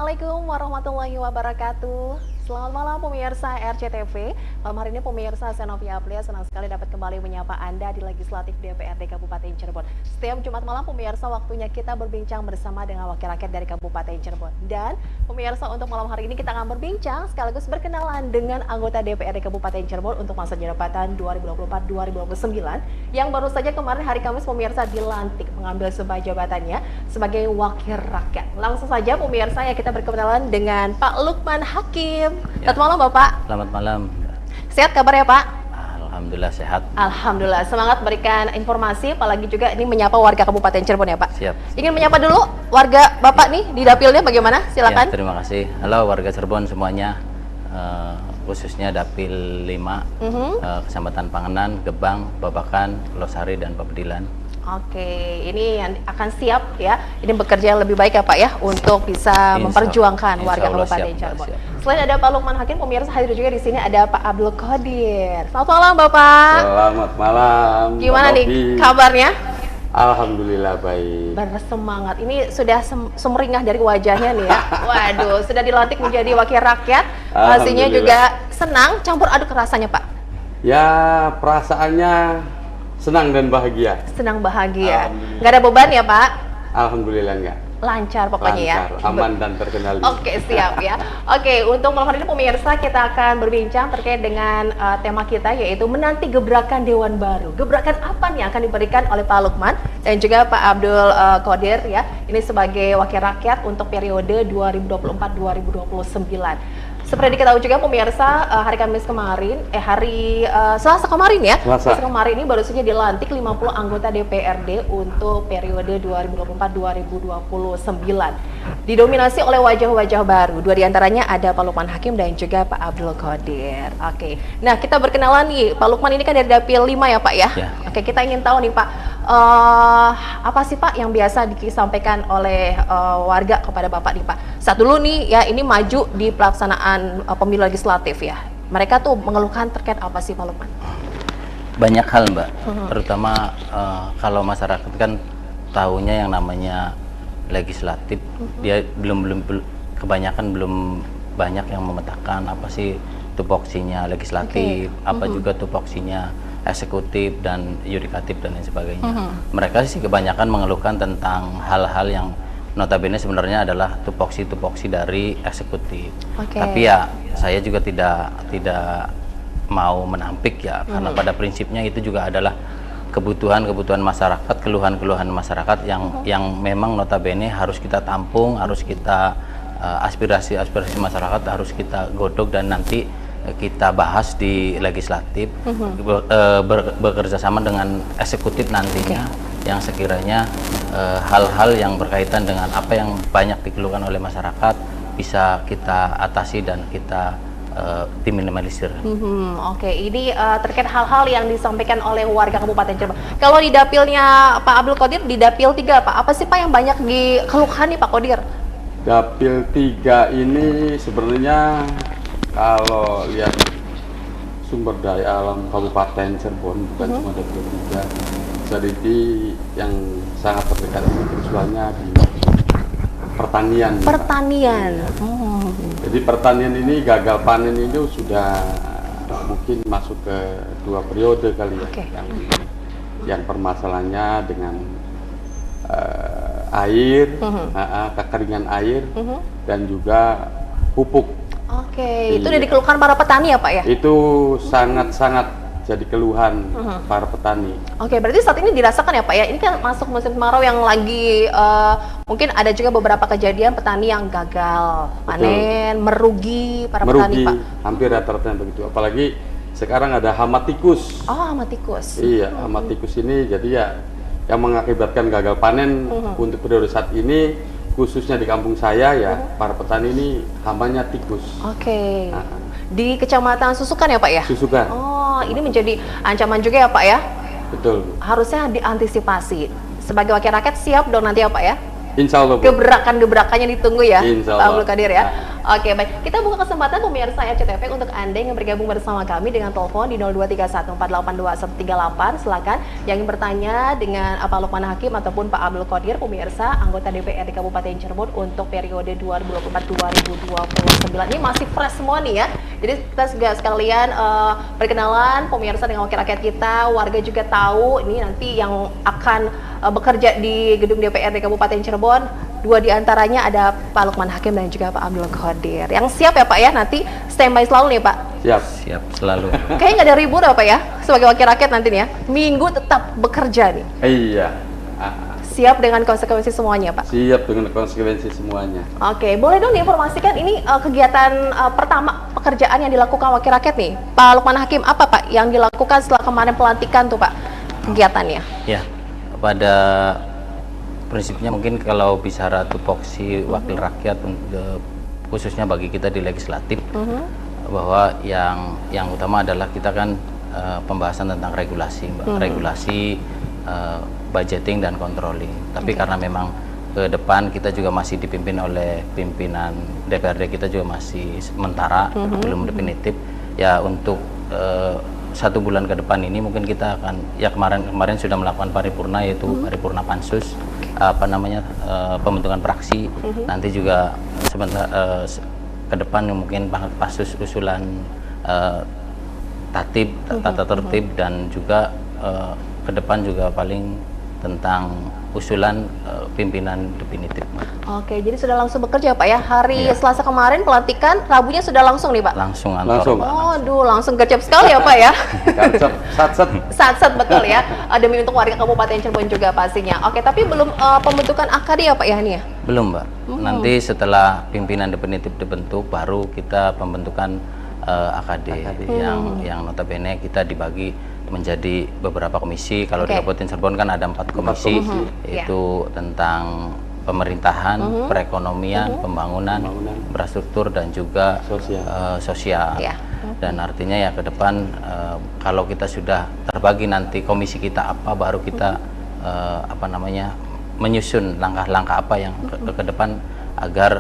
Assalamualaikum warahmatullahi wabarakatuh. Selamat malam pemirsa RCTV. Malam hari ini pemirsa Xenopia Aplia senang sekali dapat kembali menyapa Anda di Legislatif DPRD Kabupaten Cirebon. Setiap Jumat malam pemirsa waktunya kita berbincang bersama dengan wakil rakyat dari Kabupaten Cirebon. Dan pemirsa untuk malam hari ini kita akan berbincang sekaligus berkenalan dengan anggota DPRD Kabupaten Cirebon untuk masa jabatan 2024-2029 yang baru saja kemarin hari Kamis pemirsa dilantik mengambil sebuah jabatannya sebagai wakil rakyat. Langsung saja pemirsa ya kita berkenalan dengan Pak Lukman Hakim. Ya. Selamat malam Bapak. Selamat malam. Sehat kabarnya Pak? Alhamdulillah sehat. Alhamdulillah. Semangat berikan informasi, apalagi juga ini menyapa warga Kabupaten Cirebon ya Pak. Siap. Ingin menyapa dulu warga Bapak nih di dapilnya bagaimana? Silakan. Ya, terima kasih. Halo warga Cirebon semuanya. Khususnya Dapil 5, Kecamatan Panganan, Gebang, Babakan, Losari, dan Pabedilan. Oke, ini yang akan siap ya. Ini bekerja yang lebih baik ya Pak ya untuk bisa memperjuangkan warga Kabupaten Cirebon. Selain ada Pak Lukman Hakim, pemirsa hadir juga di sini ada Pak Abdul Qadir. Selamat malam Bapak. Selamat malam. Gimana nih kabarnya? Alhamdulillah baik. Bersemangat. Ini sudah sumringah dari wajahnya nih ya. Waduh, sudah dilantik menjadi wakil rakyat. Pastinya juga senang, campur aduk rasanya Pak. Ya, perasaannya senang dan bahagia. Senang bahagia. Nggak ada beban ya Pak? Alhamdulillah enggak. Lancar pokoknya Lancar, ya. aman dan terkendali. Oke, siap ya. Oke, untuk malam hari ini pemirsa kita akan berbincang terkait dengan tema kita yaitu menanti gebrakan Dewan Baru. Gebrakan apa nih yang akan diberikan oleh Pak Lukman dan juga Pak Abdul Qadir ya. Ini sebagai wakil rakyat untuk periode 2024-2029. Seperti diketahui juga pemirsa, hari Kamis kemarin, Selasa kemarin ya, Selasa kemarin ini baru saja dilantik 50 anggota DPRD untuk periode 2024-2029. Didominasi oleh wajah-wajah baru, dua diantaranya ada Pak Lukman Hakim dan juga Pak Abdul Qadir. Oke, nah kita berkenalan nih, Pak Lukman ini kan dari Dapil 5 ya Pak ya? Ya. Oke, kita ingin tahu nih Pak, apa sih Pak yang biasa disampaikan oleh warga kepada Bapak nih Pak? Saat dulu nih ya, ini maju di pelaksanaan pemilu legislatif ya. Mereka tuh mengeluhkan terkait apa sih Pak Lukman? Banyak hal Mbak, terutama kalau masyarakat kan tahunya yang namanya legislatif, dia kebanyakan belum banyak yang memetakan apa sih tupoksinya legislatif, apa juga tupoksinya eksekutif dan yudikatif dan lain sebagainya. Mereka sih kebanyakan mengeluhkan tentang hal-hal yang notabene sebenarnya adalah tupoksi-tupoksi dari eksekutif. Tapi ya saya juga tidak mau menampik ya, karena pada prinsipnya itu juga adalah kebutuhan-kebutuhan masyarakat, keluhan-keluhan masyarakat yang memang notabene harus kita tampung, harus kita aspirasi-aspirasi masyarakat harus kita godok dan nanti kita bahas di legislatif, bekerja sama dengan eksekutif nantinya, yang sekiranya hal-hal yang berkaitan dengan apa yang banyak dikeluhkan oleh masyarakat bisa kita atasi dan kita diminimalisir. Oke, ini terkait hal-hal yang disampaikan oleh warga Kabupaten Cirebon. Kalau di dapilnya Pak Abdul Qadir, di dapil 3 Pak, apa sih Pak yang banyak dikeluhkan nih Pak Qadir? Dapil 3 ini sebenarnya kalau lihat sumber daya alam Kabupaten Cirebon, bukan cuma dapil 3, jadi yang sangat terdekat dengan persoalannya di pertanian. Pertanian. Jadi pertanian ini gagal panen itu sudah mungkin masuk ke 2 periode kali ya. Yang permasalahannya dengan air, kekeringan air, dan juga pupuk. Itu udah dikeluhkan para petani ya Pak ya? Itu sangat-sangat jadi keluhan para petani. Berarti saat ini dirasakan ya Pak ya? Ini kan masuk musim kemarau yang lagi mungkin ada juga beberapa kejadian petani yang gagal panen, merugi para petani Pak. Hampir rata-rata begitu. Apalagi sekarang ada hama tikus. Hama tikus. Iya, hama tikus ini jadi ya yang mengakibatkan gagal panen untuk periode saat ini, khususnya di kampung saya ya, para petani ini hamanya tikus. Di Kecamatan Susukan ya Pak ya? Susukan. Ini menjadi ancaman juga ya Pak ya? Betul. Harusnya diantisipasi. Sebagai wakil rakyat siap dong nanti ya Pak ya? Insya Allah. Gebrakan-gebrakannya ditunggu ya, Pak Abdul Qadir ya. Oke, baik. Kita buka kesempatan pemirsa RCTV untuk Anda yang bergabung bersama kami dengan telepon di 0231488138. Silakan yang ingin bertanya dengan Pak Lukman Hakim ataupun Pak Abdul Qadir, pemirsa anggota DPRD Kabupaten Cirebon untuk periode 2024-2029. Ini masih fresh semua nih ya. Jadi kita juga sekalian perkenalan pemirsa dengan wakil rakyat kita, warga juga tahu ini nanti yang akan bekerja di gedung DPRD Kabupaten Cirebon. Dua diantaranya ada Pak Lukman Hakim dan juga Pak Abdul Qadir. Yang siap ya Pak ya, nanti standby selalu nih Pak. Siap. Siap selalu. Kayaknya nggak ada ribut ya Pak ya, sebagai wakil rakyat nanti nih ya. Minggu tetap bekerja nih. Iya. Siap dengan konsekuensi semuanya Pak. Siap dengan konsekuensi semuanya. Oke, boleh dong diinformasikan ini kegiatan pertama pekerjaan yang dilakukan wakil rakyat nih. Pak Lukman Hakim, apa Pak yang dilakukan setelah kemarin pelantikan tuh Pak kegiatannya? Ya, pada prinsipnya mungkin kalau bicara tupoksi wakil rakyat khususnya bagi kita di legislatif, bahwa yang utama adalah kita kan pembahasan tentang regulasi, Mbak. Regulasi, budgeting dan controlling. Tapi karena memang ke depan kita juga masih dipimpin oleh pimpinan DPRD kita juga masih sementara, belum definitif. Ya untuk 1 bulan ke depan ini mungkin kita akan, ya kemarin sudah melakukan paripurna, yaitu paripurna pansus, pembentukan fraksi. Nanti juga sebentar ke depan mungkin pansus usulan tata tertib, dan juga ke depan juga paling tentang usulan pimpinan definitif. Oke, jadi sudah langsung bekerja Pak ya. Hari Iya. Selasa kemarin pelantikan, Rabunya sudah langsung nih Pak. Langsung Langsung. antar. Aduh, langsung gercep sekali ya Pak ya. Satset. Sat-sat betul ya. Demi untuk warga Kabupaten Cirebon juga pastinya. Oke, tapi belum pembentukan AKD ya Pak ya nih ya? Belum, Mbak. Nanti setelah pimpinan definitif dibentuk, baru kita pembentukan AKD. Yang notabene kita dibagi menjadi beberapa komisi. Kalau di Kabupaten Cirebon kan ada 4 komisi, yaitu tentang pemerintahan, perekonomian, pembangunan, infrastruktur, dan juga sosial. Iya. Dan artinya ya ke depan kalau kita sudah terbagi nanti komisi kita apa, baru kita menyusun langkah-langkah apa yang ke depan agar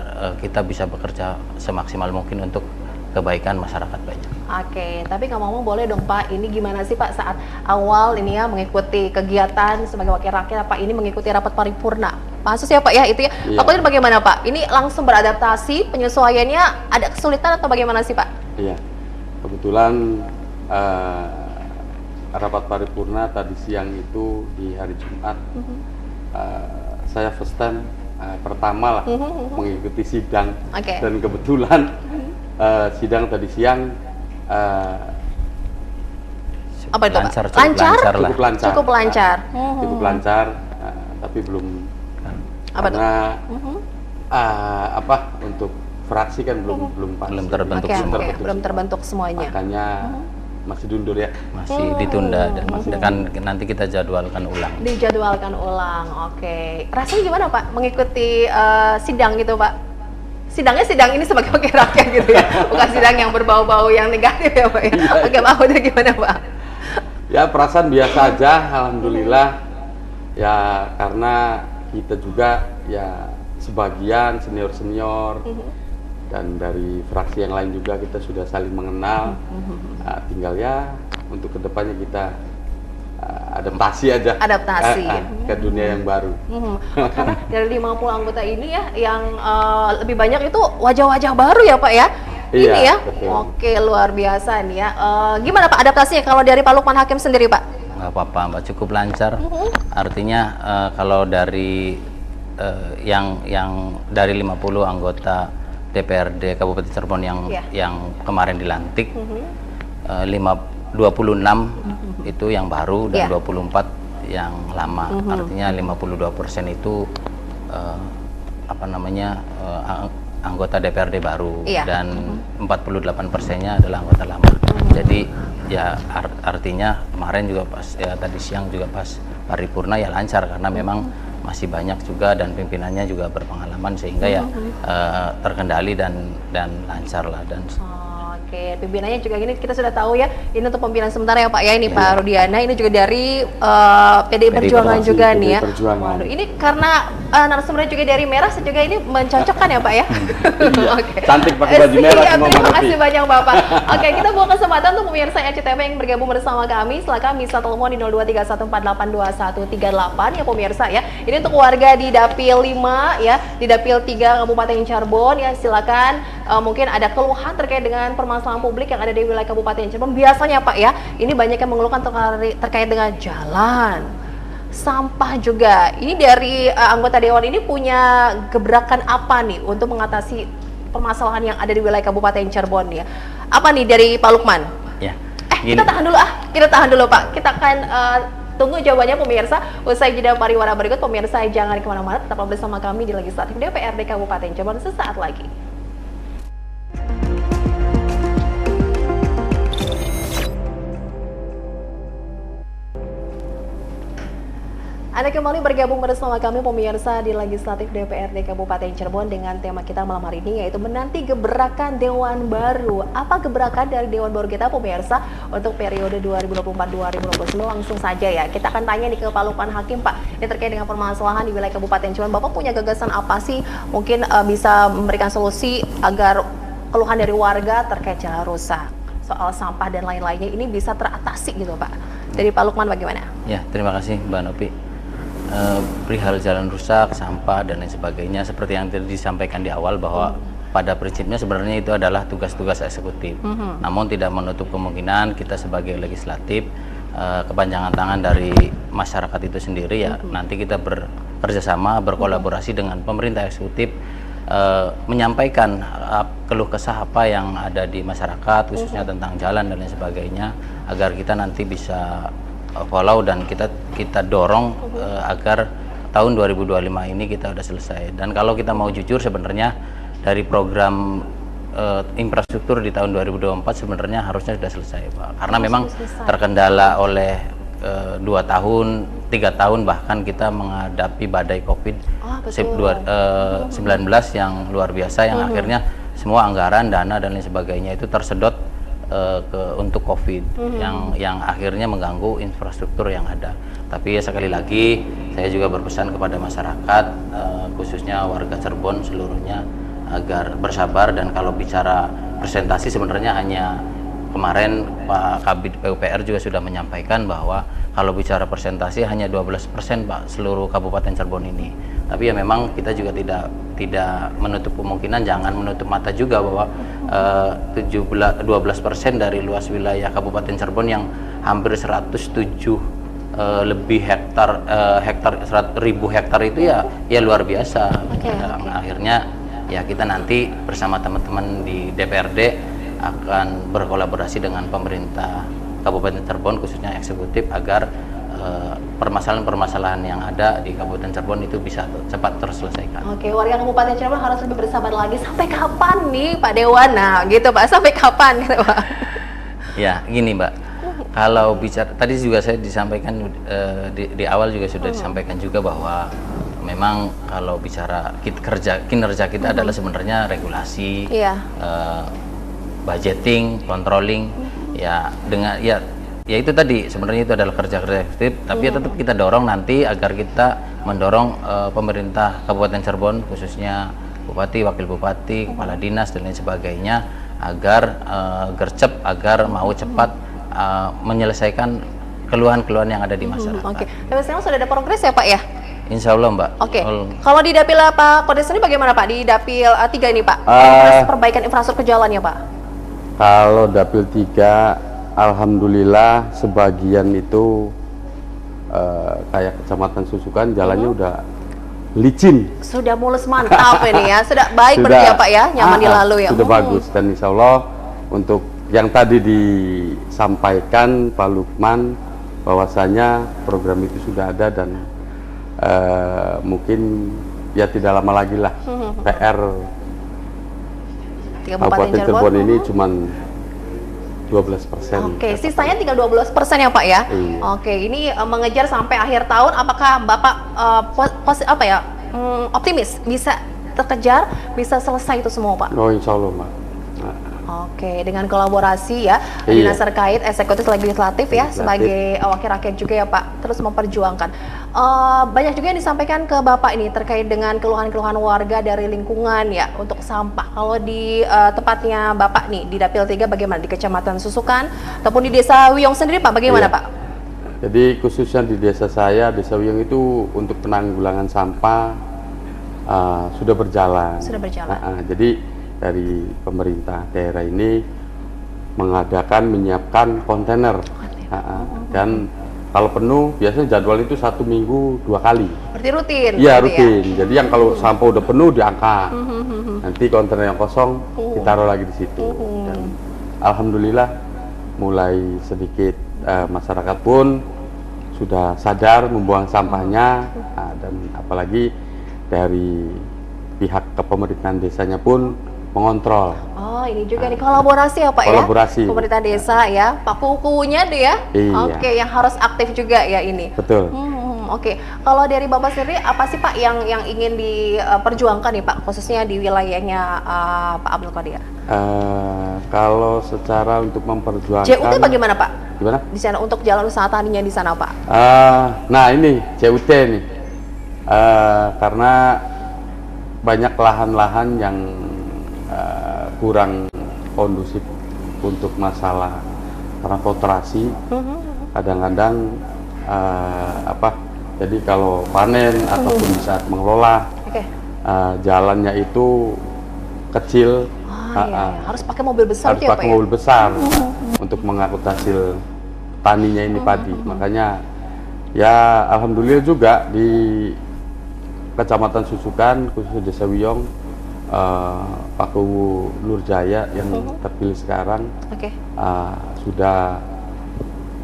kita bisa bekerja semaksimal mungkin untuk kebaikan masyarakat banyak. Oke, tapi ngomong-ngomong boleh dong Pak, ini gimana sih Pak saat awal ini ya mengikuti kegiatan sebagai wakil rakyat, Pak ini mengikuti rapat paripurna pansus ya Pak ya itu ya. Iya. Pak Qadir bagaimana Pak? Ini langsung beradaptasi, penyesuaiannya ada kesulitan atau bagaimana sih Pak? Iya. Kebetulan rapat paripurna tadi siang itu di hari Jumat. Saya first time pertama lah mengikuti sidang. Oke. Dan kebetulan sidang tadi siang Apa itu Pak? Lancar, Lancar? lah. cukup lancar. Cukup lancar. Cukup lancar, tapi belum Apa tuh? karena untuk fraksi kan belum pasti. Belum terbentuk Oke, semua. belum terbentuk semuanya. Makanya masih diundur ya. Masih ditunda, dan kan nanti kita jadwalkan ulang. Dijadwalkan ulang, oke. Rasanya gimana Pak mengikuti sidang gitu Pak? Sidangnya sidang ini sebagai wakil rakyat gitu ya, bukan sidang yang berbau-bau yang negatif ya Pak ya? Oke, Pak Ahmad gimana Pak? Ya perasaan biasa aja, alhamdulillah. Ya karena kita juga ya sebagian senior-senior dan dari fraksi yang lain juga kita sudah saling mengenal. Tinggal ya untuk kedepannya kita adaptasi aja. Adaptasi. Ke dunia yang baru. Karena dari 50 anggota ini ya, yang lebih banyak itu wajah-wajah baru ya Pak ya? Iya, Ini ya? betul. Oke, luar biasa nih ya. Gimana Pak adaptasinya kalau dari Pak Lukman Hakim sendiri Pak? Nggak apa-apa Mbak, cukup lancar. Artinya kalau dari yang dari 50 anggota DPRD Kabupaten Cirebon yang kemarin dilantik, 26 itu yang baru dan 24 yang lama. Artinya 52% itu anggota DPRD baru, dan 48%-nya adalah anggota lama. Jadi ya artinya kemarin juga pas tadi siang juga pas paripurna ya lancar, karena memang masih banyak juga dan pimpinannya juga berpengalaman, sehingga ya terkendali dan lancar lah. Dan Oke, Oke, pimpinannya juga gini kita sudah tahu ya. Ini untuk pimpinan sementara ya Pak ya. Ini Pak Rudiana. Ini juga dari PDI Perjuangan juga PDI nih ya. Perjuangan. Waduh, ini karena narasumbernya juga dari Merah, juga ini mencocokkan ya Pak ya. Iya. Oke. Cantik pakai baju merah Siap, semua, terima Mbak kasih Novi. banyak Bapak. Oke, kita buka kesempatan untuk pemirsa RCTV yang bergabung bersama kami. Silakan bisa telepon di 0231482138 ya pemirsa ya. Ini untuk warga di Dapil 5 ya, di Dapil 3 Kabupaten Cirebon ya. Silakan mungkin ada keluhan terkait dengan permasalahan publik yang ada di wilayah Kabupaten Cirebon. Biasanya Pak ya, ini banyak yang mengeluhkan terkait dengan jalan, sampah juga. Ini dari anggota dewan ini punya gebrakan apa nih untuk mengatasi permasalahan yang ada di wilayah Kabupaten Cirebon ya? Apa nih dari Pak Lukman? Ya. Kita tahan dulu kita tahan dulu Pak. Kita akan tunggu jawabannya pemirsa. Usai jeda pariwara berikut, pemirsa jangan kemana-mana, tetap bersama kami di Legislatif DPRD Kabupaten Cirebon sesaat lagi. Anda kembali bergabung bersama kami pemirsa di Legislatif DPRD Kabupaten Cirebon dengan tema kita malam hari ini yaitu menanti gebrakan Dewan Baru. Apa gebrakan dari Dewan Baru kita pemirsa untuk periode 2024-2029? Langsung saja ya, kita akan tanya nih ke Pak Lukman Hakim Pak. Ini terkait dengan permasalahan di wilayah Kabupaten Cirebon. Bapak punya gagasan apa sih? Mungkin bisa memberikan solusi agar keluhan dari warga terkait jalan rusak, soal sampah dan lain-lainnya ini bisa teratasi gitu Pak. Dari Pak Lukman bagaimana? Ya, terima kasih Mbak Novi. Perihal jalan rusak, sampah dan lain sebagainya, seperti yang tadi disampaikan di awal bahwa pada prinsipnya sebenarnya itu adalah tugas-tugas eksekutif. Namun tidak menutup kemungkinan kita sebagai legislatif, kepanjangan tangan dari masyarakat itu sendiri ya, nanti kita bekerja sama, berkolaborasi dengan pemerintah eksekutif, menyampaikan keluh kesah apa yang ada di masyarakat khususnya tentang jalan dan lain sebagainya, agar kita nanti bisa follow dan kita dorong agar tahun 2025 ini kita udah selesai. Dan kalau kita mau jujur sebenarnya dari program infrastruktur di tahun 2024 sebenarnya harusnya sudah selesai Pak, karena memang terkendala oleh 2 tahun, 3 tahun bahkan kita menghadapi badai COVID-19 yang luar biasa, yang akhirnya semua anggaran, dana dan lain sebagainya itu tersedot untuk COVID, yang akhirnya mengganggu infrastruktur yang ada. Tapi ya sekali lagi saya juga berpesan kepada masyarakat, khususnya warga Cirebon seluruhnya, agar bersabar. Dan kalau bicara presentasi sebenarnya hanya kemarin Pak Kabid PUPR juga sudah menyampaikan bahwa kalau bicara persentase hanya 12% Pak seluruh Kabupaten Cirebon ini. Tapi ya memang kita juga tidak menutup kemungkinan, jangan menutup mata juga bahwa 12% dari luas wilayah Kabupaten Cirebon yang hampir 107 lebih ribu hektar itu ya luar biasa. Akhirnya ya kita nanti bersama teman-teman di DPRD akan berkolaborasi dengan pemerintah Kabupaten Cirebon khususnya eksekutif agar permasalahan-permasalahan yang ada di Kabupaten Cirebon itu bisa cepat terselesaikan. Oke, warga Kabupaten Cirebon harus lebih bersabar lagi. Sampai kapan nih Pak Dewan? Nah, gitu Pak. Sampai kapan gitu Pak? Ya, gini Mbak. Kalau bicara tadi juga saya disampaikan di awal juga sudah disampaikan juga bahwa memang kalau bicara kinerja kita adalah sebenarnya regulasi, budgeting, controlling, ya dengan ya itu tadi sebenarnya itu adalah kerja eksekutif, tapi ya tetap kita dorong nanti agar kita mendorong pemerintah Kabupaten Cirebon khususnya Bupati, Wakil Bupati, Kepala Dinas dan lain sebagainya agar gercep, agar mau cepat menyelesaikan keluhan-keluhan yang ada di masyarakat. Oke, tapi sekarang sudah ada progres ya Pak ya? Insya Allah Mbak. Oke. Kalau di Dapil Pak Kodes ini bagaimana Pak? Di Dapil 3 ini Pak, perbaikan infrastruktur jalannya Pak? Kalau Dapil 3 alhamdulillah sebagian itu kayak Kecamatan Susukan jalannya udah licin. Sudah mulus, mantap ini ya. Sudah baik berarti ya Pak ya, nyaman dilalui ya. Sudah bagus, dan insya Allah untuk yang tadi disampaikan Pak Lukman bahwasanya program itu sudah ada dan mungkin ya tidak lama lagi lah PR Kabupaten Cirebon ini cuman 12%. Oke, sisanya tinggal 12% ya Pak ya. Iya. Oke, ini mengejar sampai akhir tahun. Apakah Bapak optimis bisa terkejar, bisa selesai itu semua Pak? Oh insya Allah Mbak. Oke, dengan kolaborasi ya, Iya. dinas terkait, eksekutif, legislatif ya, Legislatif. sebagai wakil rakyat juga ya Pak, terus memperjuangkan. Banyak juga yang disampaikan ke Bapak ini terkait dengan keluhan-keluhan warga dari lingkungan ya, untuk sampah. Kalau di tempatnya Bapak nih, di Dapil 3 bagaimana? Di Kecamatan Susukan, ataupun di Desa Wiyong sendiri Pak, bagaimana Iya. Pak? Jadi khususnya di desa saya, Desa Wiyong itu untuk penanggulangan sampah sudah berjalan. Sudah berjalan. Jadi dari pemerintah daerah ini menyiapkan kontainer. Dan kalau penuh, biasanya jadwal itu 1 minggu 2 kali. Berarti rutin? Iya berarti rutin. Jadi yang kalau sampah udah penuh diangkat. Nanti kontainer yang kosong ditaruh lagi di situ. Dan alhamdulillah mulai sedikit masyarakat pun sudah sadar membuang sampahnya. Dan apalagi dari pihak kepemerintahan desanya pun mengontrol. Oh, ini juga nih kolaborasi ya Pak Kolaborasi. ya? Pemerintah desa ya, Pak Kukunya deh ya? Iya. Oke, yang harus aktif juga ya ini. Betul. Oke, kalau dari Bapak sendiri apa sih Pak yang ingin diperjuangkan nih Pak, khususnya di wilayahnya Pak Abdul Qadir? Kalau secara untuk memperjuangkan JUT bagaimana Pak? Gimana? Di sana untuk jalan usaha taninya di sana Pak? Nah ini JUT nih. Karena banyak lahan-lahan yang kurang kondusif untuk masalah transportasi. Kadang-kadang jadi kalau panen ataupun di saat mengelola jalannya itu kecil. Iya. Harus pakai mobil besar Harus tuh ya Pak pakai ya? mobil besar untuk mengangkut hasil taninya ini padi. Makanya ya alhamdulillah juga di Kecamatan Susukan, khususnya Desa Wiyong, Pak Kuwu Nurjaya yang terpilih sekarang sudah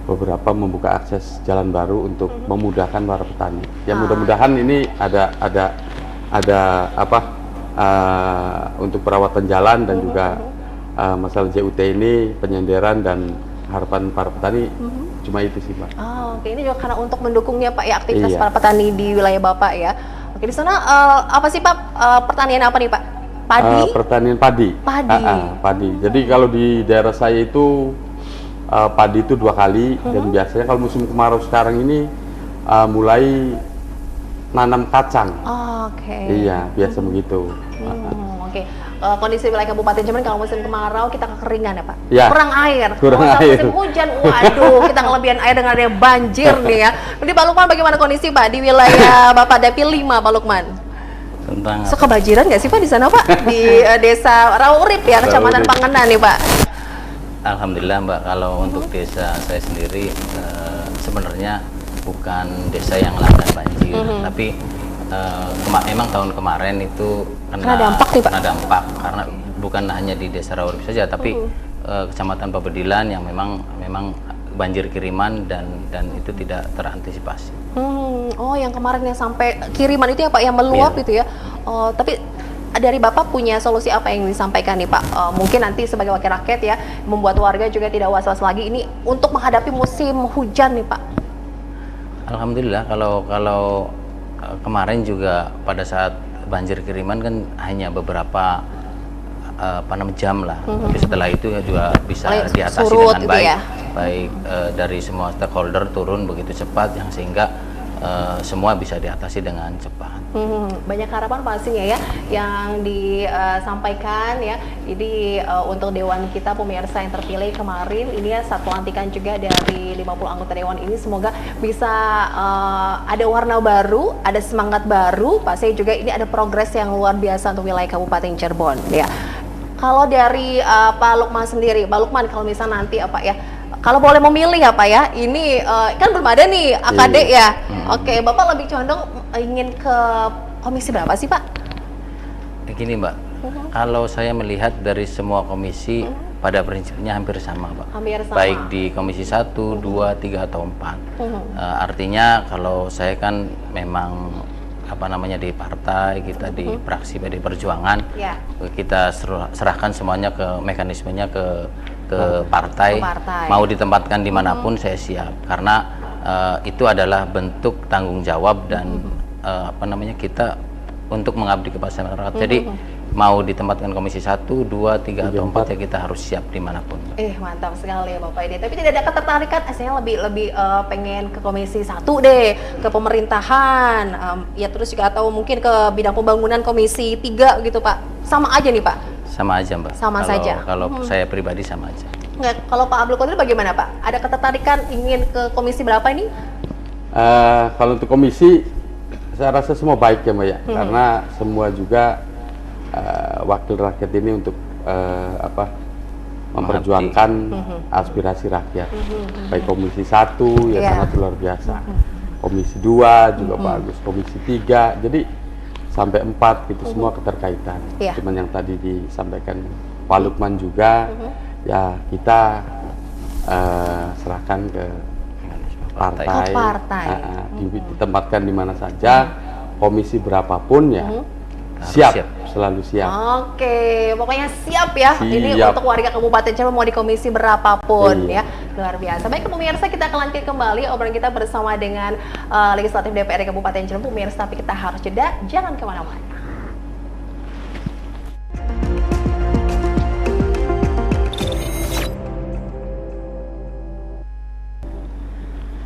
beberapa membuka akses jalan baru untuk memudahkan para petani. Ya mudah-mudahan ini ada untuk perawatan jalan dan juga masalah JUT ini penyenderan dan harapan para petani cuma itu sih Pak. Oke, ini juga karena untuk mendukungnya Pak ya aktivitas Iya. para petani di wilayah Bapak ya. Oke, di sana apa sih Pak pertanian apa nih Pak? Padi? Pertanian padi. Padi. Padi. Jadi kalau di daerah saya itu padi itu 2 kali dan biasanya kalau musim kemarau sekarang ini mulai nanam kacang. Oke. Iya, biasa begitu. Oke. Kondisi wilayah Kabupaten Jember kalau musim kemarau kita kekeringan ya Pak? Ya. Kurang air. Kurang Kalau air. musim hujan, waduh kita kelebihan air dengan adanya banjir nih ya. Jadi Pak Lukman bagaimana kondisi Pak di wilayah Bapak Dapil 5 Pak Lukman? Tentang Suka kebanjiran nggak sih Pak di sana Pak? Di desa Raurip ya, Kecamatan Raurip. Pangenan nih Pak? Alhamdulillah Mbak, kalau untuk desa saya sendiri sebenarnya bukan desa yang langganan banjir, tapi emang tahun kemarin itu Kena dampak nih, Pak? kena dampak karena bukan hanya di desa Raurip saja, tapi Kecamatan Babedilan yang memang banjir kiriman dan itu tidak terantisipasi. Oh, yang kemarin yang sampai kiriman itu ya Pak yang meluap Iya. itu ya. Oh, tapi dari Bapak punya solusi apa yang disampaikan nih Pak? Mungkin nanti sebagai wakil rakyat ya, membuat warga juga tidak was-was lagi ini untuk menghadapi musim hujan nih Pak. Alhamdulillah kalau kemarin juga pada saat banjir kiriman kan hanya beberapa jam lah, tapi setelah itu ya juga bisa Mulai diatasi surut dengan gitu baik, ya? baik dari semua stakeholder turun begitu cepat yang sehingga semua bisa diatasi dengan cepat. Banyak harapan pastinya ya yang disampaikan ya. Jadi untuk dewan kita pemirsa yang terpilih kemarin ini ya saat pelantikan juga dari 50 anggota dewan ini semoga bisa ada warna baru, ada semangat baru. Pastinya juga ini ada progres yang luar biasa untuk wilayah Kabupaten Cirebon ya. Kalau dari Pak Lukman sendiri, Pak Lukman kalau misalnya nanti apa ya, kalau boleh memilih apa ya, ini kan belum ada nih AKD ya. Oke, Bapak lebih condong ingin ke komisi berapa sih Pak? Gini Mbak, kalau saya melihat dari semua komisi pada prinsipnya hampir sama Pak. Hampir sama. Baik di komisi 1, 2, 3 atau 4. Artinya kalau saya kan memang di partai, kita di fraksi PD Perjuangan, Ya. kita serahkan semuanya ke mekanismenya ke partai. partai. Mau ditempatkan dimanapun saya siap, karena itu adalah bentuk tanggung jawab dan kita untuk mengabdi kepada masyarakat. Jadi mau ditempatkan komisi 1, 2, 3 atau 4 ya kita harus siap dimanapun. Mantap sekali ya Bapak ini. Tapi tidak ada ketertarikan, saya lebih pengen ke komisi 1 deh, ke pemerintahan, ya terus juga atau mungkin ke bidang pembangunan komisi 3 gitu Pak. Sama aja nih Pak? Sama aja Mbak. Sama saja? Kalau saya pribadi sama aja. Nggak, kalau Pak Abdul Qadir bagaimana Pak? Ada ketertarikan ingin ke komisi berapa ini? Kalau untuk komisi, saya rasa semua baik ya Mbak ya, karena semua juga wakil rakyat ini untuk memperjuangkan aspirasi rakyat. Baik komisi 1 ya sangat luar biasa, komisi 2 juga bagus, komisi 3, jadi sampai 4 gitu semua keterkaitan. Cuman yang tadi disampaikan Pak Lukman juga, ya kita serahkan ke partai, ditempatkan di mana saja, komisi berapapun ya siap, selalu siap. Oke, pokoknya siap ya. Siap. Ini untuk warga Kabupaten Cirebon mau di komisi berapapun ya. Luar biasa. Baik pemirsa, kita akan lanjut kembali obrolan kita bersama dengan Legislatif DPRD Kabupaten Cirebon. Pemirsa, tapi kita harus jeda, jangan kemana-mana.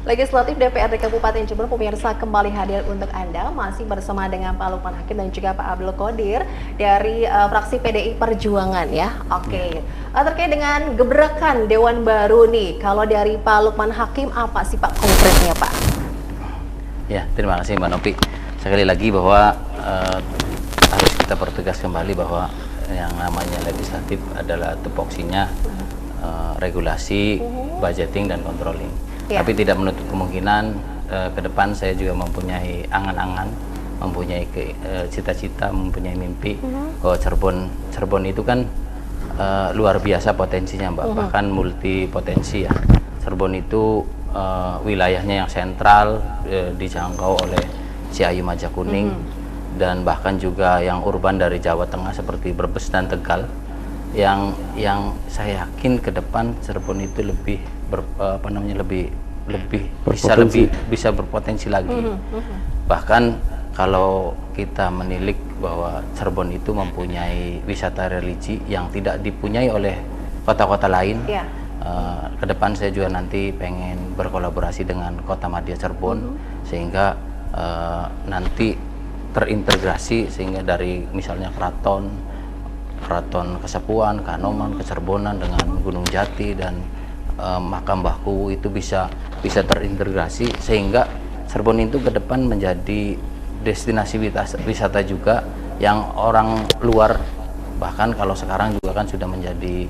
Legislatif DPRD Kabupaten Cirebon, pemirsa kembali hadir untuk Anda, masih bersama dengan Pak Lukman Hakim dan juga Pak Abdul Qadir dari fraksi PDI Perjuangan ya. Oke. Terkait dengan gebrakan Dewan Baru nih, kalau dari Pak Lukman Hakim apa sih Pak konkretnya Pak? Ya, terima kasih Mbak Nopi. Sekali lagi bahwa harus kita pertegas kembali bahwa yang namanya legislatif adalah tupoksinya regulasi, budgeting dan controlling. Tapi tidak menutup kemungkinan ke depan saya juga mempunyai angan-angan, mempunyai cita-cita, mempunyai mimpi bahwa Cirebon itu kan luar biasa potensinya Mbak, bahkan multi potensi ya. Cirebon itu wilayahnya yang sentral, dijangkau oleh Ciayu Majakuning, dan bahkan juga yang urban dari Jawa Tengah seperti Brebes dan Tegal, yang saya yakin ke depan Cirebon itu lebih bisa berpotensi lagi. Bahkan kalau kita menilik bahwa Cirebon itu mempunyai wisata religi yang tidak dipunyai oleh kota-kota lain. Ke depan saya juga nanti pengen berkolaborasi dengan Kota Madya Cirebon sehingga nanti terintegrasi, sehingga dari misalnya keraton Kasepuhan, Kanoman, Kecerbonan dengan Gunung Jati dan Makam Mbah Kuwu itu bisa terintegrasi, sehingga Cirebon itu ke depan menjadi destinasi wisata juga yang orang luar, bahkan kalau sekarang juga kan sudah menjadi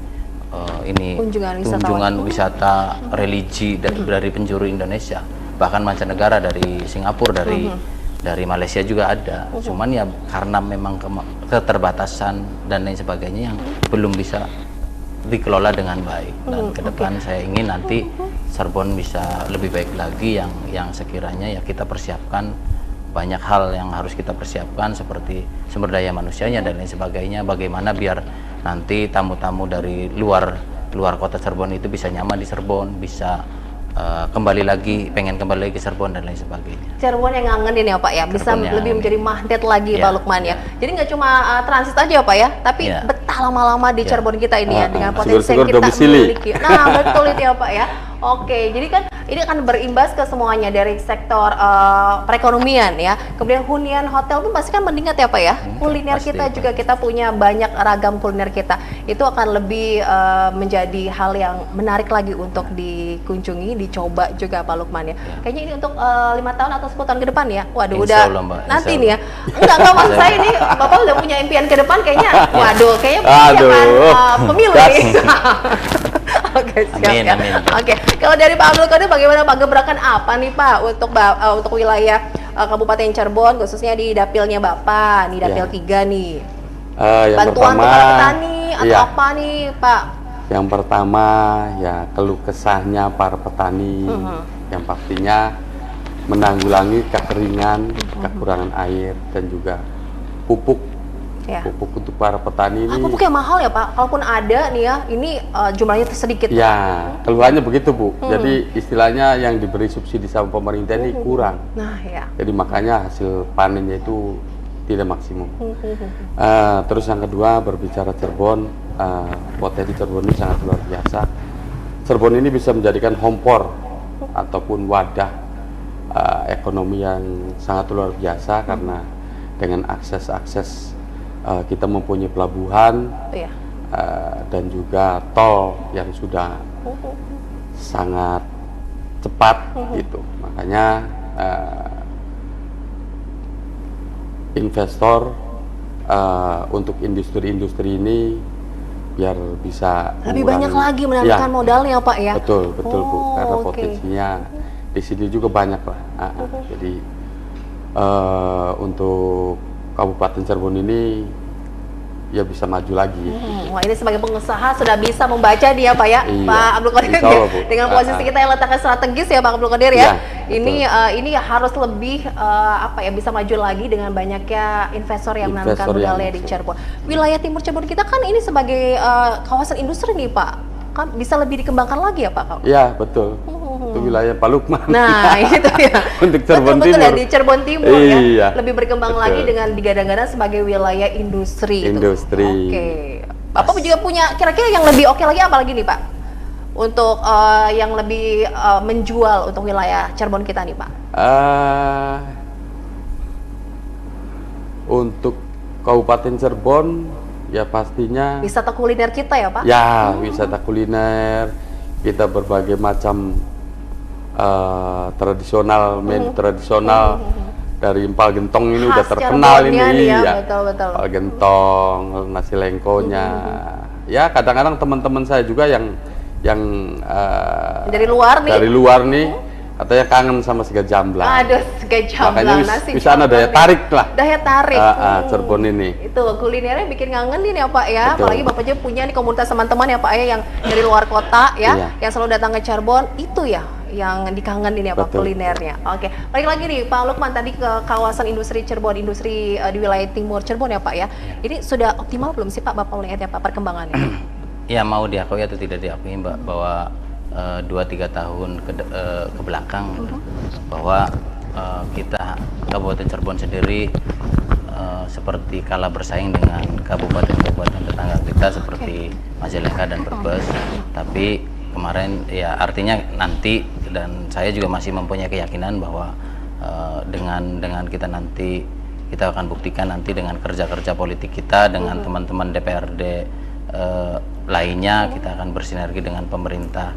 kunjungan wisata religi dari penjuru Indonesia, bahkan mancanegara dari Singapura, dari Malaysia juga ada. Cuman ya karena memang keterbatasan dan lain sebagainya yang belum bisa dikelola dengan baik. Dan ke depan saya ingin nanti Cirebon bisa lebih baik lagi, yang sekiranya ya kita persiapkan banyak hal yang harus kita persiapkan seperti sumber daya manusianya dan lain sebagainya. Bagaimana biar nanti tamu-tamu dari luar kota Cirebon itu bisa nyaman di Cirebon, bisa pengen kembali lagi ke Cirebon dan lain sebagainya. Cirebon yang ngangenin ya Pak ya, bisa lebih menjadi magnet lagi Pak Lukman ya. Jadi nggak cuma transit aja Pak ya, tapi betah lama-lama di Cirebon kita ini ya, dengan potensi yang kita miliki. Nah betul itu ya Pak ya. Oke, jadi kan ini akan berimbas ke semuanya dari sektor perekonomian ya. Kemudian hunian hotel pun pasti kan meningkat ya Pak ya. Kuliner pasti, kita juga kita punya banyak ragam kuliner kita. Itu akan lebih menjadi hal yang menarik lagi untuk dikunjungi, dicoba juga Pak Lukman ya. Kayaknya ini untuk 5 tahun atau 10 tahun ke depan ya. Waduh, Insya udah Allah, Mbak. nanti nih ya. Enggak maksud saya ini Bapak udah punya impian ke depan kayaknya. Waduh, kayaknya pemilu nih. Oke, siap amin, ya. Amin. Oke, kalau dari Pak Abdul Qadir bagaimana Pak, gebrakan apa nih Pak untuk wilayah Kabupaten Cirebon, khususnya di dapilnya Bapak, di dapil 3 nih? Yang bantuan pertama, kepada petani atau apa nih Pak? Yang pertama ya keluh kesahnya para petani, yang pastinya menanggulangi kekeringan, kekurangan air dan juga pupuk. Pupuk untuk para petani ini. Pupuk yang mahal ya Pak, kalaupun ada nih ya, ini jumlahnya sedikit. Ya, keluhannya begitu Bu. Jadi istilahnya yang diberi subsidi sama pemerintah ini kurang. Nah ya. Jadi makanya hasil panennya itu tidak maksimum. Terus yang kedua, berbicara Cirebon, potensi Cirebon ini sangat luar biasa. Cirebon ini bisa menjadikan home port ataupun wadah ekonomi yang sangat luar biasa karena dengan akses kita mempunyai pelabuhan dan juga tol yang sudah sangat cepat gitu. Makanya investor untuk industri-industri ini biar bisa lebih banyak lagi menanamkan modalnya Pak ya. Betul Bu, karena potensinya di sini juga banyak lah. Jadi untuk Kabupaten Cirebon ini ya bisa maju lagi. Wah, ini sebagai pengusaha sudah bisa membaca dia Pak ya, Iya, Pak Abdul Qadir insya Allah, Bu. dengan posisi kita yang letaknya strategis ya Pak Abdul Qadir ya. Iya, Ini harus lebih bisa maju lagi dengan banyaknya investor yang menanamkan Investor yang modalnya di masuk. Cirebon. Wilayah Timur Cirebon kita kan ini sebagai kawasan industri nih Pak, kan bisa lebih dikembangkan lagi ya Pak? Iya betul. Itu wilayah Pak Lukman. Nah, itu ya. Untuk Cirebon Betul Timur. ya, di Cirebon Timur Iya, ya. Lebih berkembang betul. lagi dengan digadang-gadang sebagai wilayah industri. Industri. Oke. Bapak juga punya kira-kira yang lebih oke lagi apa lagi nih, Pak? Untuk yang lebih menjual untuk wilayah Cirebon kita nih, Pak. Untuk Kabupaten Cirebon ya pastinya Wisata kuliner kita ya, Pak? ya wisata kuliner, kita berbagai macam tradisional, menu tradisional dari empal gentong ini udah Khas terkenal ini, Cirebonnya nih ya, iya. betul-betul. Empal gentong, nasi lengkonya. Ya kadang-kadang teman-teman saya juga yang Dari luar nih. dari luar nih katanya kangen sama sega jamblang. Aduh, sega jamblang, Makanya nasi bisa ada daya jamblang tarik nih. lah. Daya tarik. Cirebon ini. Itu kulinernya bikin ngangenin ya Pak ya. Betul. Apalagi Bapak juga punya nih komunitas teman-teman ya Pak ya yang dari luar kota ya, Iya. yang selalu datang ke Cirebon, itu ya yang dikangenin ya Pak Betul. kulinernya. Oke, balik lagi nih Pak Lukman tadi ke kawasan industri Cirebon, industri di wilayah timur Cirebon ya Pak ya. Ini sudah optimal belum sih Pak Bapak melihat ya Pak perkembangannya? Ya mau diakui atau tidak diakui Mbak bahwa 2-3 tahun ke belakang bahwa kita Kabupaten Cirebon sendiri seperti kalah bersaing dengan kabupaten-kabupaten tetangga kita seperti Majalengka dan Brebes. Tapi kemarin ya artinya nanti, dan saya juga masih mempunyai keyakinan bahwa dengan kita nanti kita akan buktikan nanti dengan kerja-kerja politik kita dengan teman-teman DPRD lainnya, kita akan bersinergi dengan pemerintah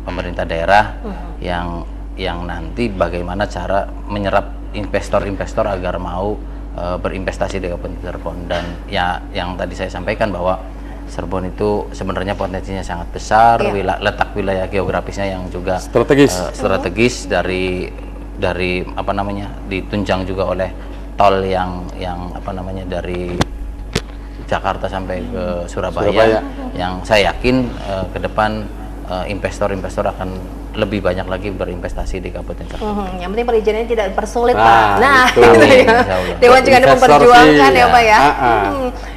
pemerintah daerah yang nanti bagaimana cara menyerap investor-investor agar mau berinvestasi di Kabupaten Cirebon. Dan ya yang tadi saya sampaikan bahwa Cirebon itu sebenarnya potensinya sangat besar, letak wilayah geografisnya yang juga strategis dari ditunjang juga oleh tol yang dari Jakarta sampai ke Surabaya. Yang saya yakin ke depan investor-investor akan lebih banyak lagi berinvestasi di Kabupaten Cirebon. Yang penting perizinannya tidak dipersulit Nah, Pak. Nah, itu. itu ya. Insya Allah. Dewan juga ada Investor memperjuangkan sih, ya Pak ya.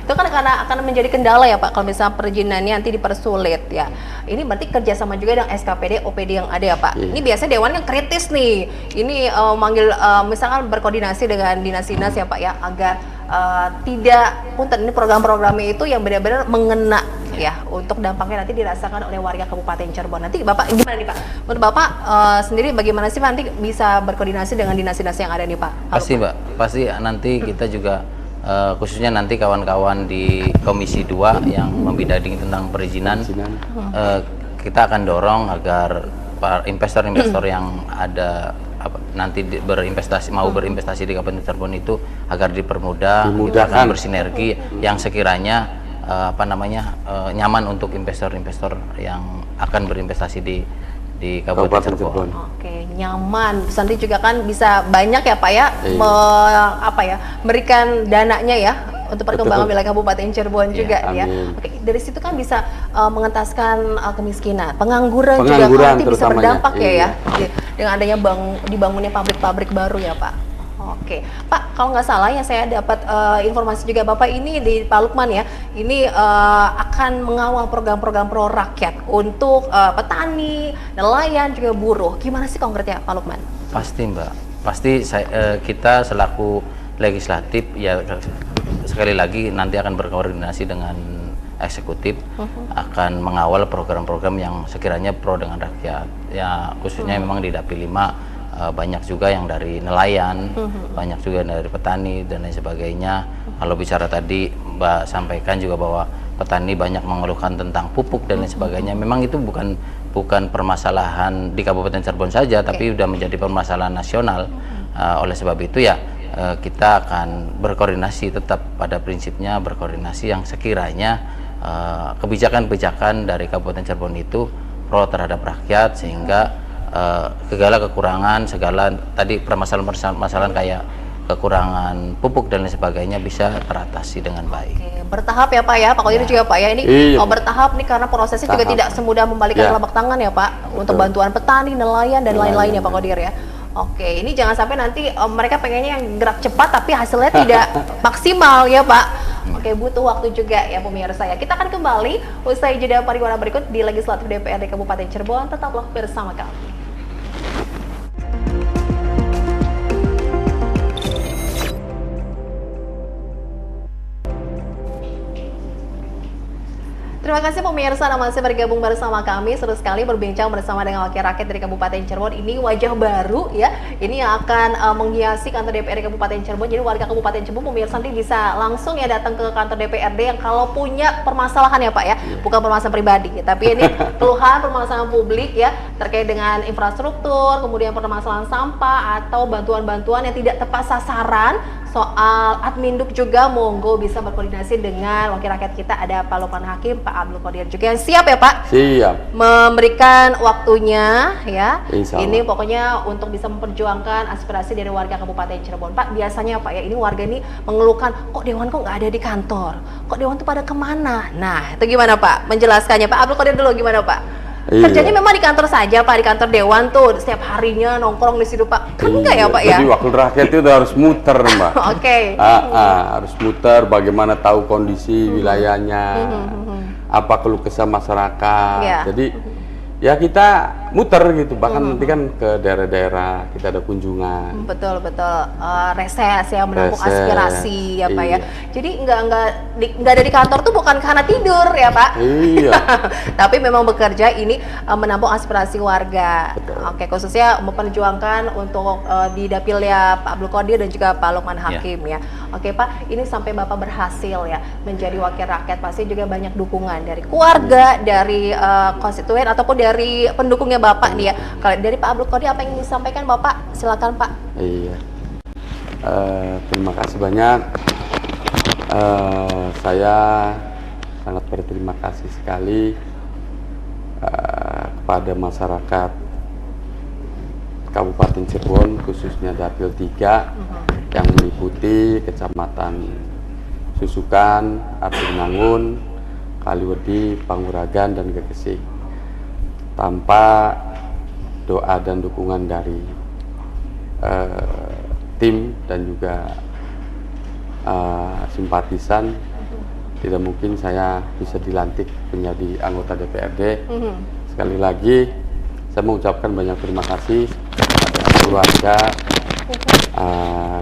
Itu kan akan menjadi kendala ya Pak kalau misalnya perizinannya nanti dipersulit ya. Ini berarti kerjasama juga dengan SKPD, OPD yang ada ya Pak. Iya. Ini biasanya Dewan kan kritis nih. Ini manggil misalkan berkoordinasi dengan dinas-dinas ya Pak ya agar tidak punten ini program-programnya itu yang benar-benar mengena ya untuk dampaknya nanti dirasakan oleh warga Kabupaten Cirebon. Nanti Bapak gimana nih Pak? Menurut Bapak sendiri bagaimana sih Pak nanti bisa berkoordinasi dengan dinas-dinas yang ada nih Pak? Pasti Mbak, pasti nanti kita juga khususnya nanti kawan-kawan di Komisi 2 yang membidani tentang perizinan, kita akan dorong agar para investor-investor yang ada nanti mau berinvestasi di Kabupaten Cirebon itu agar dipermudah, kita akan bersinergi yang sekiranya nyaman untuk investor-investor yang akan berinvestasi di Kabupaten Cirebon. Oke, nyaman. Terus nanti juga kan bisa banyak ya Pak ya, berikan dananya ya untuk perkembangan wilayah Kabupaten Cirebon juga ya. Oke, dari situ kan bisa mengentaskan kemiskinan, pengangguran juga kan nanti bisa berdampak ya dengan adanya dibangunnya pabrik-pabrik baru ya Pak. Oke, Pak, kalau nggak salah yang saya dapat informasi juga Bapak ini di Pak Lukman ya, ini akan mengawal program-program pro rakyat untuk petani, nelayan juga buruh. Gimana sih konkretnya Pak Lukman? Pasti Mbak, pasti kita selaku legislatif ya sekali lagi nanti akan berkoordinasi dengan eksekutif, akan mengawal program-program yang sekiranya pro dengan rakyat. Ya khususnya memang di Dapil 5 banyak juga yang dari nelayan, banyak juga dari petani dan lain sebagainya. Kalau bicara tadi Mbak sampaikan juga bahwa petani banyak mengeluhkan tentang pupuk dan lain sebagainya. Memang itu bukan permasalahan di Kabupaten Cirebon saja, tapi sudah menjadi permasalahan nasional. Oleh sebab itu ya kita akan berkoordinasi, tetap pada prinsipnya berkoordinasi yang sekiranya kebijakan-kebijakan dari Kabupaten Cirebon itu pro terhadap rakyat, sehingga segala kekurangan, segala tadi permasalahan kayak kekurangan pupuk dan lain sebagainya bisa teratasi dengan baik. Oke, bertahap ya Pak ya, Pak Kodir juga Pak ya, ini bertahap nih karena prosesnya juga tidak semudah membalikan telapak tangan ya Pak, untuk bantuan petani, nelayan dan lain-lain ya Pak Kodir ya. Oke, ini jangan sampai nanti mereka pengennya yang gerak cepat tapi hasilnya tidak maksimal ya Pak. Oke, butuh waktu juga ya pemirsa ya. Kita akan kembali usai jeda pariwara berikut di Legislatif DPRD Kabupaten Cirebon. Tetaplah bersama kami. Terima kasih pemirsa, masih bergabung bersama kami. Seru sekali berbincang bersama dengan wakil rakyat dari Kabupaten Cirebon. Ini wajah baru ya, ini yang akan menghiasi kantor DPRD Kabupaten Cirebon. Jadi warga Kabupaten Cirebon pemirsa nanti bisa langsung ya datang ke kantor DPRD yang kalau punya permasalahan ya Pak ya, bukan permasalahan pribadi, tapi ini keluhan permasalahan publik ya terkait dengan infrastruktur, kemudian permasalahan sampah atau bantuan-bantuan yang tidak tepat sasaran. Soal adminduk juga monggo bisa berkoordinasi dengan wakil rakyat kita, ada Pak Lukman Hakim, Pak Abdul Qadir juga yang siap ya Pak? Siap. Memberikan waktunya ya. Ini pokoknya untuk bisa memperjuangkan aspirasi dari warga Kabupaten Cirebon. Pak, biasanya Pak ya, ini warga ini mengeluhkan kok Dewan kok nggak ada di kantor, kok Dewan tuh pada kemana? Nah itu gimana Pak menjelaskannya? Pak Abdul Qadir dulu gimana Pak? Kerjanya memang di kantor saja Pak, di kantor Dewan tuh setiap harinya nongkrong di situ Pak, kan enggak ya Pak ya? Jadi wakil rakyat itu harus muter Mbak. Oke. Harus muter bagaimana tahu kondisi wilayahnya, apa keluh kesah masyarakat. Jadi ya kita muter gitu, bahkan nanti kan ke daerah-daerah kita ada kunjungan. Betul reses ya, menampung aspirasi ya Pak ya. Jadi nggak ada di kantor tuh bukan karena tidur ya Pak. Iya. Tapi memang bekerja ini menampung aspirasi warga. Oke, khususnya memperjuangkan untuk di dapilnya Pak Abdul Qadir dan juga Pak Lukman Hakim ya. Oke Pak, ini sampai Bapak berhasil ya menjadi wakil rakyat, pasti juga banyak dukungan dari keluarga, dari konstituen ataupun dari pendukungnya Bapak nih ya. Kalau dari Pak Abdul Qadir apa yang ingin disampaikan Bapak? Silakan Pak. Iya. Terima kasih banyak. Saya sangat berterima kasih sekali kepada masyarakat Kabupaten Cirebon, khususnya Dapil 3 yang meliputi Kecamatan Susukan, Arjunangun, Kaliwedi, Panguragan, dan Gegesi. Tanpa doa dan dukungan dari tim dan juga simpatisan, tidak mungkin saya bisa dilantik menjadi anggota DPRD. Sekali lagi saya mengucapkan banyak terima kasih kepada keluarga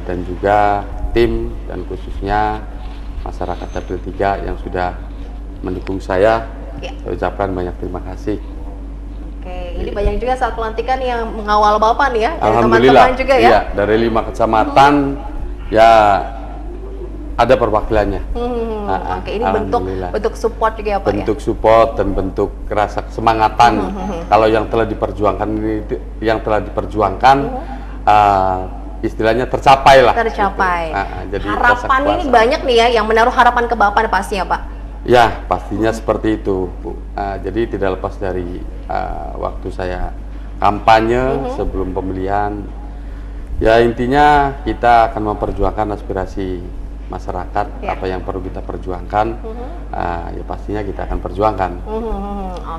dan juga tim dan khususnya masyarakat Dapil 3 yang sudah mendukung saya. Saya ucapkan banyak terima kasih. Oke, ini banyak juga saat pelantikan yang mengawal Bapak nih ya, dari Alhamdulillah, teman-teman juga ya. Iya, dari 5 kecamatan ya ada perwakilannya. Oke, ini bentuk support juga ya Pak bentuk support dan bentuk rasa semangatan. Kalau yang telah diperjuangkan istilahnya tercapai lah. Tercapai. Jadi harapan ini banyak nih ya yang menaruh harapan ke Bapak pastinya Pak. Ya, pastinya seperti itu, Bu. Jadi tidak lepas dari waktu saya kampanye sebelum pemilihan. Ya, intinya kita akan memperjuangkan aspirasi masyarakat, apa yang perlu kita perjuangkan, ya pastinya kita akan perjuangkan.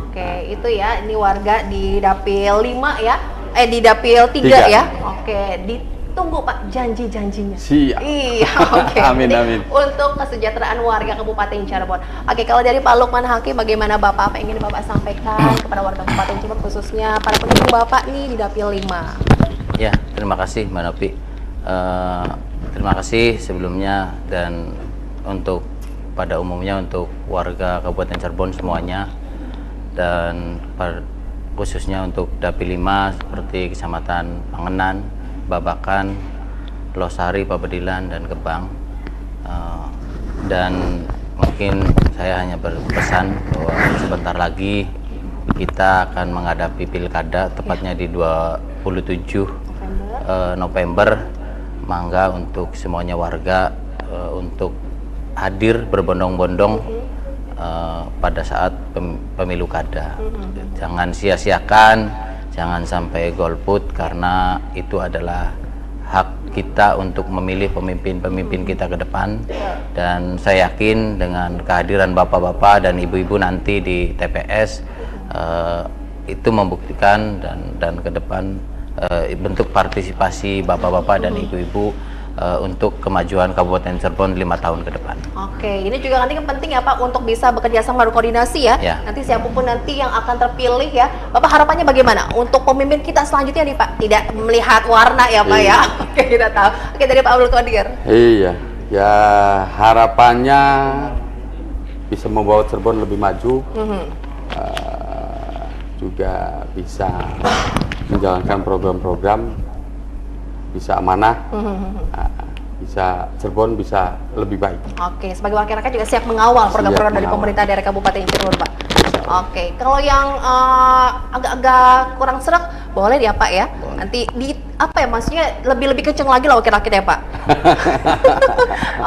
Oke, itu ya, ini warga di Dapil 5 ya, di Dapil 3 ya. Oke, ditunggu Pak janji-janjinya. Siap. Iya, oke. Amin, amin. Untuk kesejahteraan warga Kabupaten Cirebon. Oke, kalau dari Pak Lukman Hakim, bagaimana Bapak, apa yang ingin Bapak sampaikan kepada warga Kabupaten Cirebon, khususnya para pendukung Bapak nih di Dapil 5? Ya, terima kasih Mbak Novi. Terima kasih sebelumnya, dan untuk pada umumnya untuk warga Kabupaten Cirebon semuanya, dan khususnya untuk Dapil 5 seperti Kecamatan Pangenan, Babakan, Losari, Pabedilan, dan Gebang. Dan mungkin saya hanya berpesan bahwa sebentar lagi kita akan menghadapi pilkada, tepatnya di 27 November. Mangga untuk semuanya warga untuk hadir berbondong-bondong pada saat pemilu kada. Jangan sia-siakan, jangan sampai golput, karena itu adalah hak kita untuk memilih pemimpin-pemimpin kita ke depan. Dan saya yakin dengan kehadiran bapak-bapak dan ibu-ibu nanti di TPS, itu membuktikan dan ke depan bentuk partisipasi bapak-bapak dan ibu-ibu untuk kemajuan Kabupaten Cirebon 5 tahun ke depan. Oke, ini juga nanti yang penting ya Pak, untuk bisa bekerja sama berkoordinasi ya. Nanti siapapun nanti yang akan terpilih ya, Bapak harapannya bagaimana untuk pemimpin kita selanjutnya nih Pak? Tidak melihat warna ya Pak ya. Oke, kita tahu. Oke, dari Pak Abdul Qadir. Iya, ya harapannya bisa membawa Cirebon lebih maju, juga bisa menjalankan program-program, bisa amanah, bisa Cirebon bisa lebih baik. Oke, sebagai wakil rakyat juga siap mengawal program-program dari pemerintah daerah Kabupaten Cirebon, Pak. Oke, kalau yang agak-agak kurang serak, boleh ya Pak ya? Boleh. Nanti di apa ya, maksudnya lebih kenceng lagi lah wakil rakyat ya Pak.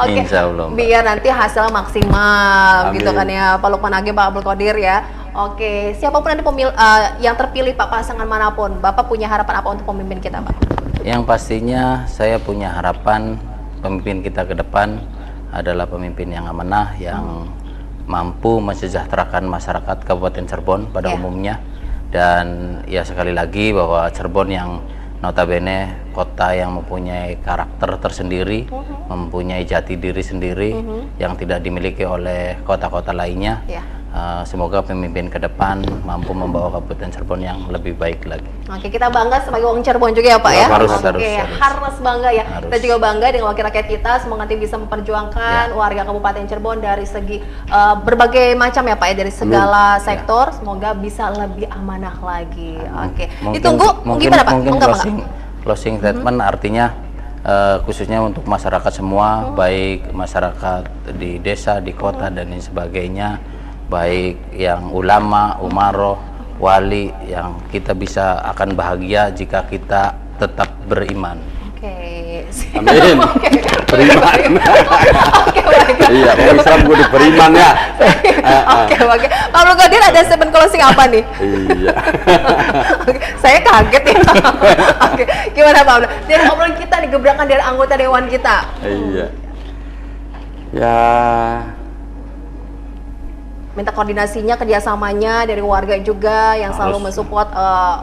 Oke, Insya Allah, Mbak. Biar nanti hasilnya maksimal. Amin. Gitu kan ya, Pak Lukman Hakim, Pak Abdul Qadir ya. Oke, siapapun nanti yang terpilih Pak, pasangan manapun, Bapak punya harapan apa untuk pemimpin kita Pak? Yang pastinya saya punya harapan pemimpin kita ke depan adalah pemimpin yang amanah, yang mampu mensejahterakan masyarakat Kabupaten Cirebon pada umumnya. Dan ya sekali lagi bahwa Cirebon yang notabene kota yang mempunyai karakter tersendiri, mempunyai jati diri sendiri yang tidak dimiliki oleh kota-kota lainnya. Semoga pemimpin ke depan mampu membawa Kabupaten Cirebon yang lebih baik lagi. Oke, kita bangga sebagai orang Cirebon juga ya Pak ya. Harus bangga ya. Harus. Kita juga bangga dengan wakil rakyat kita. Semoga nanti bisa memperjuangkan warga Kabupaten Cirebon dari segi berbagai macam ya Pak ya, dari segala sektor. Semoga bisa lebih amanah lagi. Oke. Ditunggu gimana Pak? Mungkin closing statement artinya khususnya untuk masyarakat semua, baik masyarakat di desa, di kota dan lain sebagainya, baik yang ulama, umaroh, wali, yang kita bisa akan bahagia jika kita tetap beriman. Oke. Amin. Beriman. Oke, baik. Iya, orang Islam gue beriman ya. Oke. Pak Abdul Qadir ada statement closing apa nih? Iya. Oke, saya kaget ya. Oke, gimana Pak Abdul? Dari obrolan kita nih, gebrakan dari anggota dewan kita. Iya. Ya, minta koordinasinya, kerjasamanya dari warga juga yang selalu mensupport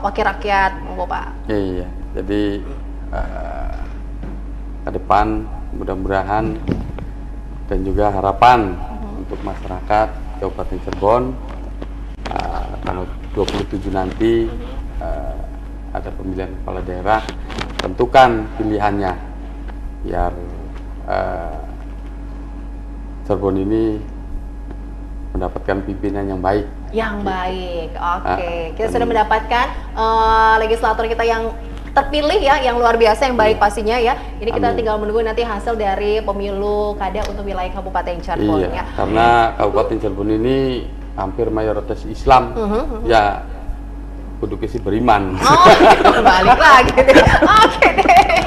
wakil rakyat, monggo Pak. iya. Jadi ke depan mudah-mudahan dan juga harapan untuk masyarakat Kabupaten Cirebon tanggal 27 nanti ada pemilihan kepala daerah, tentukan pilihannya biar Cirebon ini mendapatkan pimpinan yang baik. Yang baik, oke. Kita sudah mendapatkan legislator kita yang terpilih ya, yang luar biasa, yang baik pastinya ya. Ini kita tinggal menunggu nanti hasil dari pemilu kada untuk wilayah Kabupaten Cirebon ya. Karena Kabupaten Cirebon ini hampir mayoritas Islam, ya kudu sih beriman. Oh, balik lagi deh. Oke deh.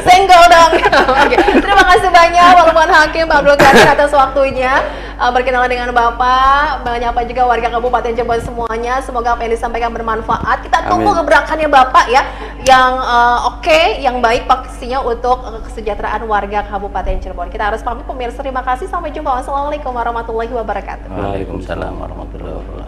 Senggol dong. Oke. Terima kasih banyak Pak Lukman Hakim, Pak Abdul Qadir atas waktunya. Berkenalan dengan Bapak, menyapa juga warga Kabupaten Cirebon semuanya. Semoga apa yang disampaikan bermanfaat. Kita tunggu gebrakannya Bapak ya, yang oke, yang baik pastinya untuk kesejahteraan warga Kabupaten Cirebon. Kita harus pamit pemirsa. Terima kasih. Sampai jumpa. Wassalamualaikum warahmatullahi wabarakatuh. Waalaikumsalam warahmatullahi wabarakatuh.